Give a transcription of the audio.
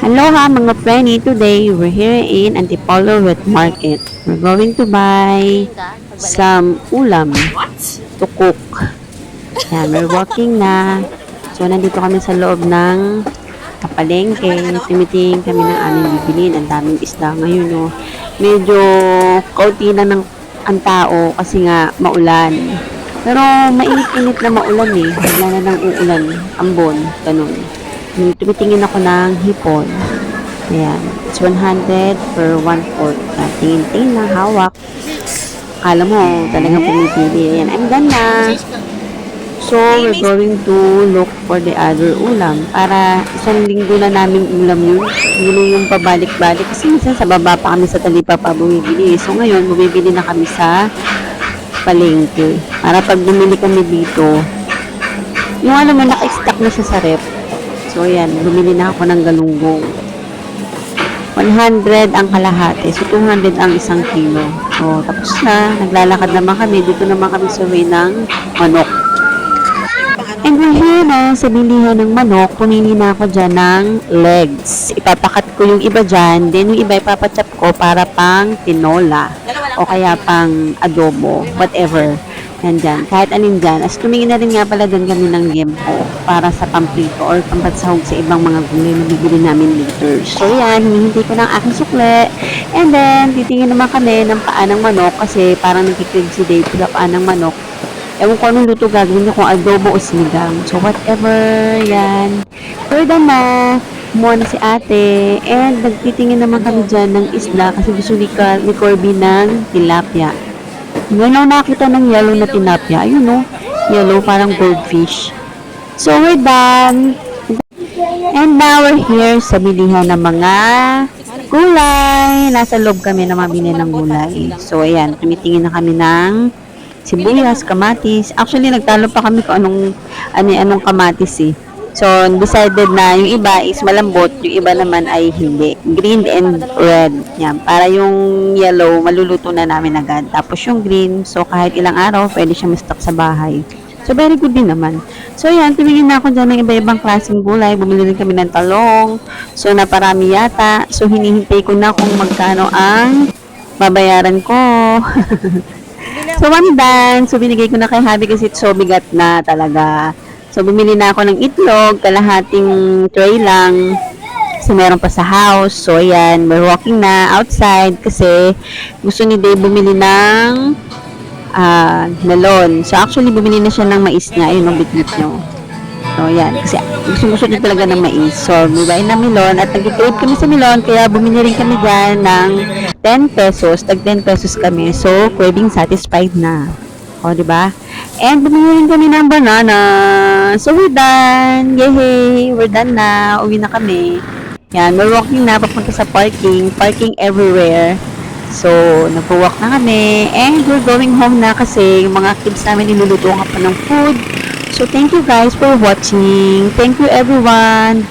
Aloha mga Frenny! Today, we're here in Antipolo Wet Market. We're going to buy some ulam to cook. Yan, we're walking na. So, nandito kami sa loob ng kapalengke. Tumitingin kami ng aming bibilin. Ang daming isda ngayon, no. Medyo kaunti na ng ang tao kasi nga maulan. Pero mainit-init na maulan eh. Bigla na nang uulan. Ambon, ganun. Tumitingin ako ng hipon. Ayan. It's 100 per 1/4. Tingin-tingin lang, hawak. Akala mo, talagang pumipili. Ayan, I'm done na. So, we're going to look for the other ulam. Para isang linggo na naming ulam yun. Hindi yung pabalik-balik. Kasi minsan sa baba pa kami sa Talipapa bumibili. So, ngayon, bumibili na kami sa palengke. Para pag bumili kami dito, yung alam mo, naka-stack na siya sa rep. So, ayan, bumili na ako ng galunggong. 100 ang kalahati. So, 200 ang isang kilo. So, tapos na. Naglalakad naman kami. Dito naman kami sa way ng manok. And we're here na sa bilihan ng manok. Pumili na ako dyan ng legs. Ipapakat ko yung iba dyan. Then, yung iba ipapachop ko para pang tinola. O kaya pang adobo. Whatever. Yan dyan. Kahit alin dyan. As tumingin na rin nga pala doon kami ng liempo para sa pamprito or pampatsahog sa ibang mga gulay na bibili namin later. So yan, hinihintay ko ng aking sukle. And then, titingin naman kami ng paa ng manok kasi parang nagkikilig si Dave sa paa ng manok. Ewan ko anong luto gagawin niya kung adobo o sinigang. So whatever, yan. We're done na. Kumuha na si ate. And nagtitingin naman kami dyan ng isla kasi gusto ni Corby ng tilapia. Ngayon nakita ng yellow na tilapia. Ayun no, yellow parang goldfish. So we're done. And now we're here sa bilihan ng mga gulay. Nasa loob kami na mabili ng gulay. So ayan, tumitingin na kami ng sibuyas, kamatis. Actually, nagtalo pa kami kung anong kamatis eh. So, decided na yung iba is malambot, yung iba naman ay hindi. Green and red. Yan. Para yung yellow, maluluto na namin agad. Tapos yung green, so kahit ilang araw, pwede siya ma-stock sa bahay. So, very good din naman. So, yan. Tumingin na ako dyan ng iba-ibang klaseng gulay. Bumili rin kami ng talong. So, naparami yata. So, hinihintay ko na kung magkano ang babayaran ko. So, I'm done. So, binigay ko na kay Habi kasi so bigat na talaga. So, bumili na ako ng itlog, kalahating tray lang. Kasi meron pa sa house. So, ayan, we're walking na outside kasi gusto ni Dave bumili ng melon. So, actually, bumili na siya ng mais niya. Ayun, ang bitbit nyo. So, ayan. Kasi gusto niya talaga ng mais. So, bumili na melon at nag-crave kami sa melon. Kaya bumili rin kami dyan ng 10 pesos. Tag 10 pesos kami. So, craving satisfied na. O, diba? And bumili rin kami ng banana. So, we're done. Yay! We're done na. Uwi na kami. Yan, we're walking na papunta sa parking. Parking everywhere. So, nag-walk na kami. And we're going home na kasi yung mga kids namin niluluto ka pa ng food. So, thank you guys for watching. Thank you everyone.